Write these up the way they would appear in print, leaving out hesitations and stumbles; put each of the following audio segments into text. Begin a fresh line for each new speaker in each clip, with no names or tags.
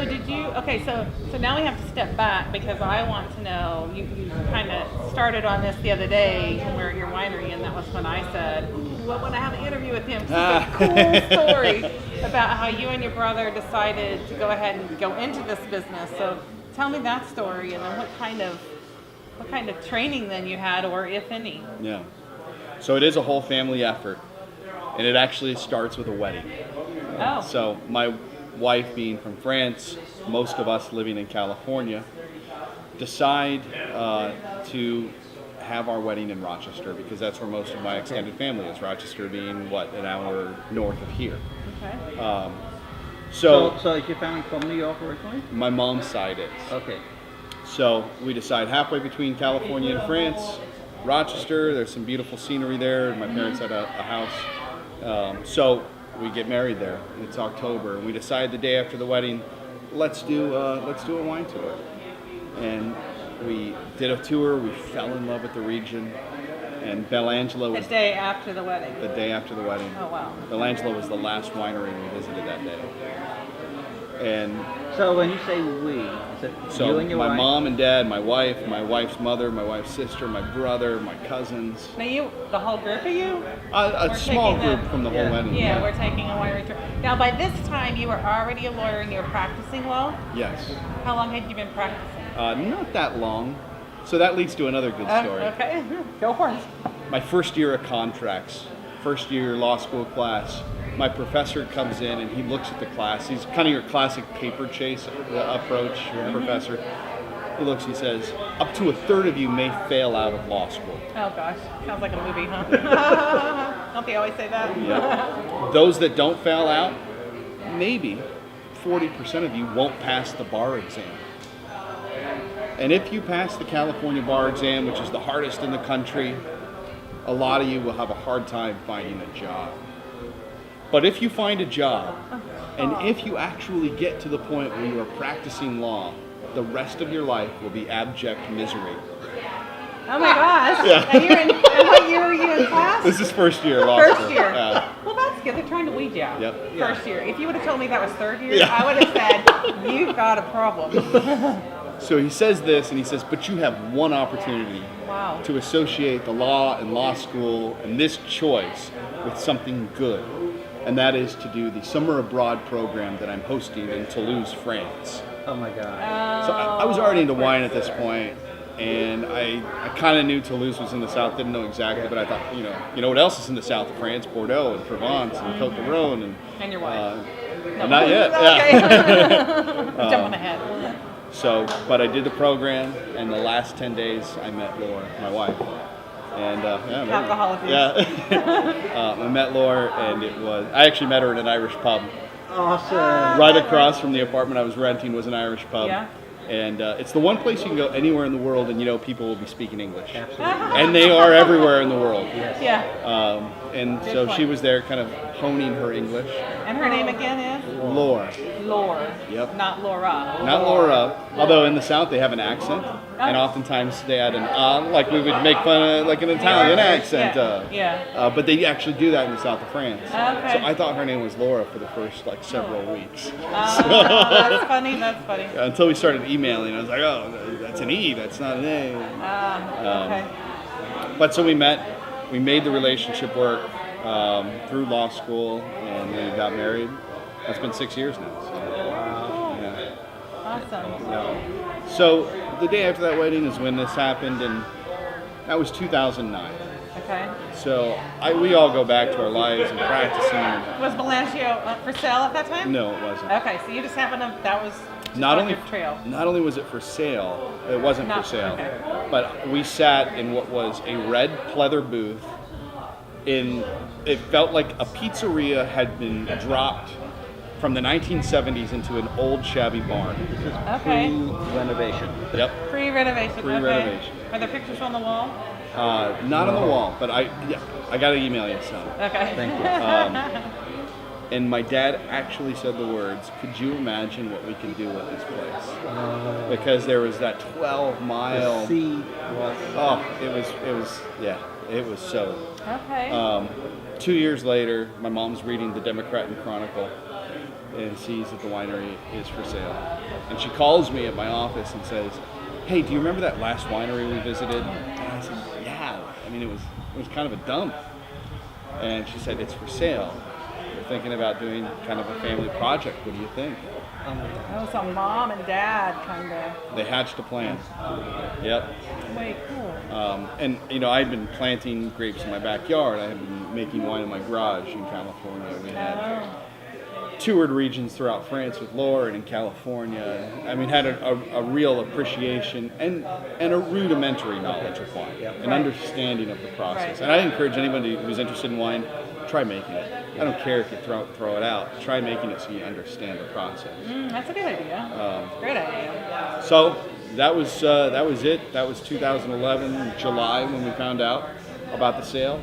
So did you? Okay, so now we have to step back because I want to know. You kind of started on this the other day when we were at your winery, and that was when I said, "Ooh, I want to have an interview with him." It's a cool story about how you and your brother decided to go ahead and go into this business. So tell me that story, and then what kind of training then you had, or if any.
Yeah. So it is a whole family effort, and it actually starts with a wedding.
Oh.
So my wife being from France, most of us living in California, decide to have our wedding in Rochester because that's where most of my extended family is. Rochester being, an hour north of here.
Okay.
So is your family from New York originally?
My mom's side is.
Okay.
So we decide halfway between California and France, Rochester. There's some beautiful scenery there. My parents had a house. So we get married there. It's October, and we decide the day after the wedding, let's do a wine tour. And we did a tour. We fell in love with the region, and Bellangelo was
The day after the wedding.
the day after the wedding.
Oh wow.
Bellangelo was the last winery we visited that day. And
So when you say we, is it
so
you and your
my
wife?
mom and dad, my wife, my wife's mother, my wife's sister, my brother, my cousins,
Now
a
the whole group of you?
small
taking
group from the whole wedding.
Yeah, we're taking a winery tour. Now, by this time, you were already a lawyer and you were practicing law.
Yes.
How long had you been practicing?
Not that long. So that leads to another good story.
Okay, go for it.
My first year of contracts, first year law school class, my professor comes in and he looks at the class. He's kind of your classic paper chase approach professor. He looks, he says, up to a third of you may fail out of law school.
Oh gosh, sounds like a movie, huh? Don't they always say that?
Yeah. Those that don't fail out, maybe 40% of you won't pass the bar exam. And if you pass the California bar exam, which is the hardest in the country, a lot of you will have a hard time finding a job. But if you find a job, and if you actually get to the point where you are practicing law, the rest of your life will be abject misery.
Oh my gosh.
Yeah.
And what year were you in class?
This is first year law
First
school.
year.
Yeah.
Well, that's good. They're trying to weed you out.
Yep.
First year. If you would have told me that was third year,
Yeah.
I would have said, you've got a problem.
So he says this, and he says, but you have one opportunity
Wow.
to associate the law and law school and this choice with something good. And that is to do the summer abroad program that I'm hosting in Toulouse, France.
Oh my God.
So I was already into wine at this point, and I kind of knew Toulouse was in the south, didn't know exactly, but I thought, you know what else is in the south of France? Bordeaux and Provence and Côte d'Aron.
And your wife. No.
Not yet,
Okay.
yeah.
Jumping ahead.
So, but I did the program, and the last 10 days I met Laura, my wife. And
Alcoholic.
yeah, I met Laura, and I actually met her in an Irish pub.
Awesome.
Right across from the apartment I was renting was an Irish pub.
Yeah.
And it's the one place you can go anywhere in the world, and people will be speaking English.
Absolutely.
And they are everywhere in the world.
Yes.
Yeah.
And
Good
so
point.
she was there kind of honing her English.
And her name again is?
Laura.
Laura.
Yep.
Not Laura.
Not Laura, although in the South they have an accent, and oftentimes they add an like we would make fun of, like an Italian accent.
Yeah.
But they actually do that in the South of France.
Okay.
So I thought her name was Laura for the first several weeks.
That's funny. That's funny.
Until we started emailing, I was like, oh, that's an E, that's not an A.
Okay.
But so we met, we made the relationship work through law school, and we got married. It's been 6 years now. So.
Cool.
Yeah.
Awesome.
So the day after that wedding is when this happened, and that was 2009.
Okay.
So we all go back to our lives and practicing.
Was Bellangelo for sale at that time?
No, it wasn't.
Okay, so you just happened to, that was just
Not
on
only
your trail.
Not only was it for sale, it wasn't
Not-
for sale,
okay.
but we sat in what was a red pleather booth. It felt like a pizzeria had been dropped from the 1970s into an old shabby barn.
This is
Okay.
pre-renovation.
Yep.
Pre-renovation.
Pre-renovation.
Okay. Are there pictures on the wall?
Not on the wall, but I got to email you some.
Okay.
Thank you.
And my dad actually said the words, "Could you imagine what we can do with this place?" Because there was that 12-mile.
The sea was.
Oh, it was so.
Okay.
2 years later, my mom's reading the Democrat and Chronicle, and sees that the winery is for sale. And she calls me at my office and says, "Hey, do you remember that last winery we visited?" And I said, "Yeah." I mean, it was kind of a dump. And she said, "It's for sale. We're thinking about doing kind of a family project. What do you think?"
Oh, so mom and dad kind of.
They hatched a plan. Yep.
Wait, cool.
And I'd been planting grapes in my backyard. I had been making wine in my garage in California. We had toured regions throughout France with Laura and in California. I mean, had a real appreciation and a rudimentary knowledge of wine, an understanding of the process.
Right.
And I encourage anybody who's interested in wine, try making it. I don't care if you throw it out. Try making it so you understand the process.
That's a good idea. Great idea.
So that was it. That was 2011 July when we found out about the sale.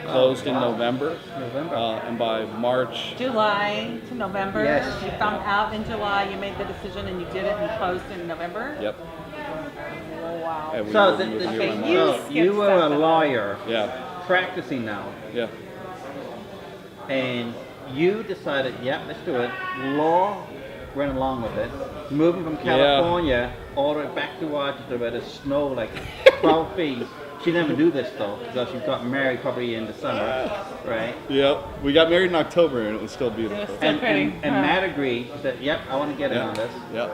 Closed in November. And by March.
July to November.
Yes.
You found out in July. You made the decision and you did it and closed in November.
Yep.
Oh, wow.
And we
So,
moved here
okay,
by
you
March.
so you were a lawyer
Yeah.
practicing now,
Yeah.
and you decided, yeah, let's do it. Law went along with it. Moving from California all the way back to Washington where there's snow like 12 feet. She never do this though, because she got married probably in December, right?
Yep. We got married in October and it was still beautiful.
It was still pretty.
And Matt agreed, said, yep, I want to get in on this.
Yep.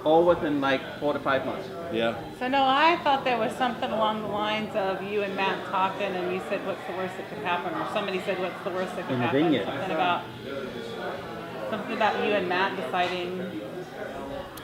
All within like 4 to 5 months.
Yeah.
So no, I thought there was something along the lines of you and Matt talking, and you said, "What's the worst that could happen?" Or somebody said, "What's the worst that could
In the
happen?"
vineyard.
Something about you and Matt deciding.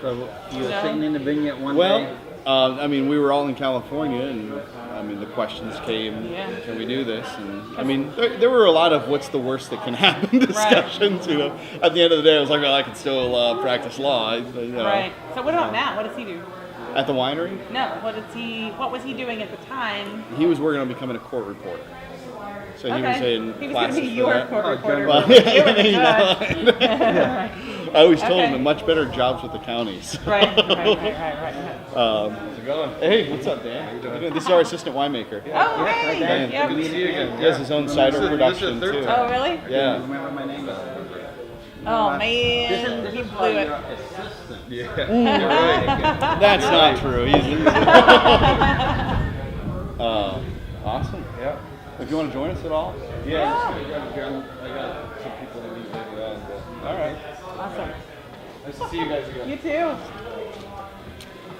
So you were
No.
sitting in the vineyard one
Well,
day.
I mean, we were all in California, and I mean, the questions came,
Yeah.
can we do this? And I mean, there were a lot of what's the worst that can happen discussions, you know. At the end of the day, I was like, well, I can still practice law.
Right. So what about Matt? What does he do?
At the winery,
No. What was he doing at the time?
he was working on becoming a court reporter. So he was in
He was going
classes
to be
for
your
that.
court
Oh,
reporter.
Well,
You were the
you
judge.
know, I always told
Okay.
him much better jobs with the counties.
Right.
How's it going? Hey, what's up, Dan? How you doing? This is our assistant winemaker.
Oh, hey.
Dan.
Yep.
Good to see you again.
He has his own cider production too.
Oh, really?
Yeah.
Remember my name?
Oh, man.
This
He
is
blew
like
it.
your assistant.
Yeah, you're right.
That's not true. Awesome.
Yeah.
If you want to join us at all.
Yeah, I got some people to meet later on, but
All right.
Awesome.
nice to see you guys again.
You too.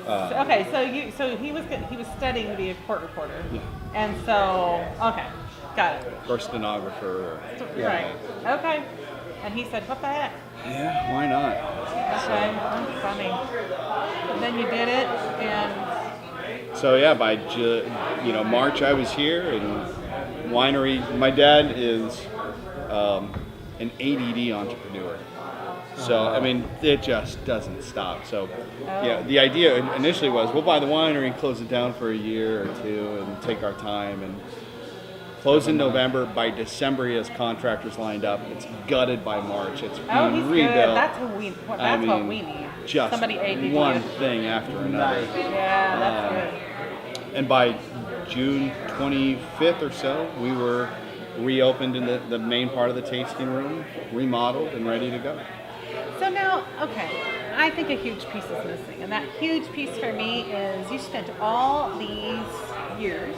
Okay, so he was studying to be a court reporter.
Yeah.
And so, okay, got it.
Or stenographer.
Right. Okay. And he said, "What the heck?"
Yeah, why not?
Okay, that's funny. And then you did it, and
So yeah, by March I was here, and winery. My dad is an ADD entrepreneur. So I mean, it just doesn't stop. So yeah, the idea initially was we'll buy the winery and close it down for a year or two and take our time and close in November. By December, he has contractors lined up. It's gutted by March. It's being
oh, he's
rebuilt.
good. That's what we need.
Just
Somebody ADD.
one thing after another.
Yeah, that's good.
And by June 25th or so, we were reopened in the main part of the tasting room, remodeled and ready to go.
So now, okay, I think a huge piece is missing, and that huge piece for me is you spent all these years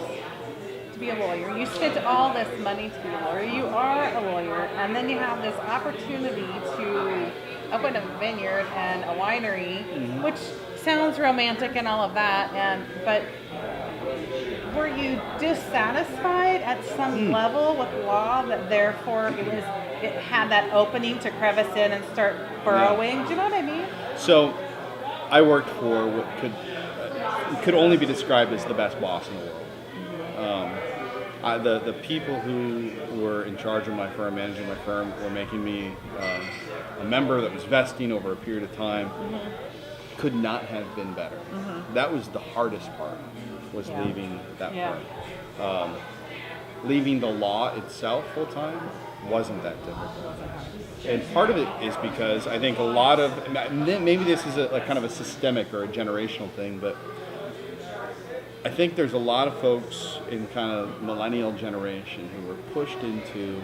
to be a lawyer. You spent all this money to be a lawyer. You are a lawyer, and then you have this opportunity to open a vineyard and a winery, which sounds romantic and all of that, but were you dissatisfied at some level with law that therefore it had that opening to crevice in and start burrowing? Do you know what I mean?
So I worked for what could only be described as the best boss in the world. The people who were in charge of my firm, managing my firm, were making me a member that was vesting over a period of time. Could not have been better. That was the hardest part, was leaving that firm. Leaving the law itself full time wasn't that difficult. And part of it is because I think a lot of, maybe this is a kind of a systemic or a generational thing, but I think there's a lot of folks in kind of millennial generation who were pushed into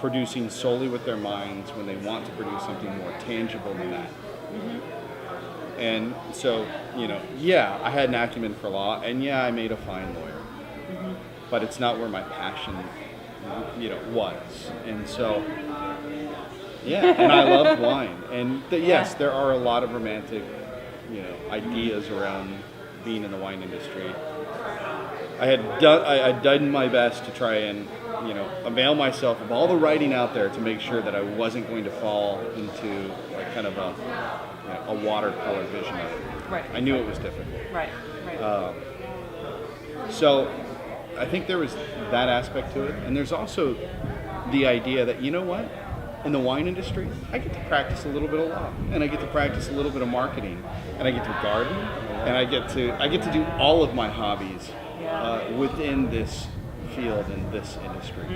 producing solely with their minds when they want to produce something more tangible than that. And so, yeah, I had an acumen for law, and yeah, I made a fine lawyer. But it's not where my passion, was. And so, yeah, and I loved wine. And yes, there are a lot of romantic, ideas around being in the wine industry. I had done my best to try and, avail myself of all the writing out there to make sure that I wasn't going to fall into like kind of a watercolor vision of it.
Right.
I knew it was difficult.
Right. Right.
So I think there was that aspect to it. And there's also the idea that, you know what? In the wine industry, I get to practice a little bit of law, and I get to practice a little bit of marketing, and I get to garden, and I get to do all of my hobbies within this field and this industry.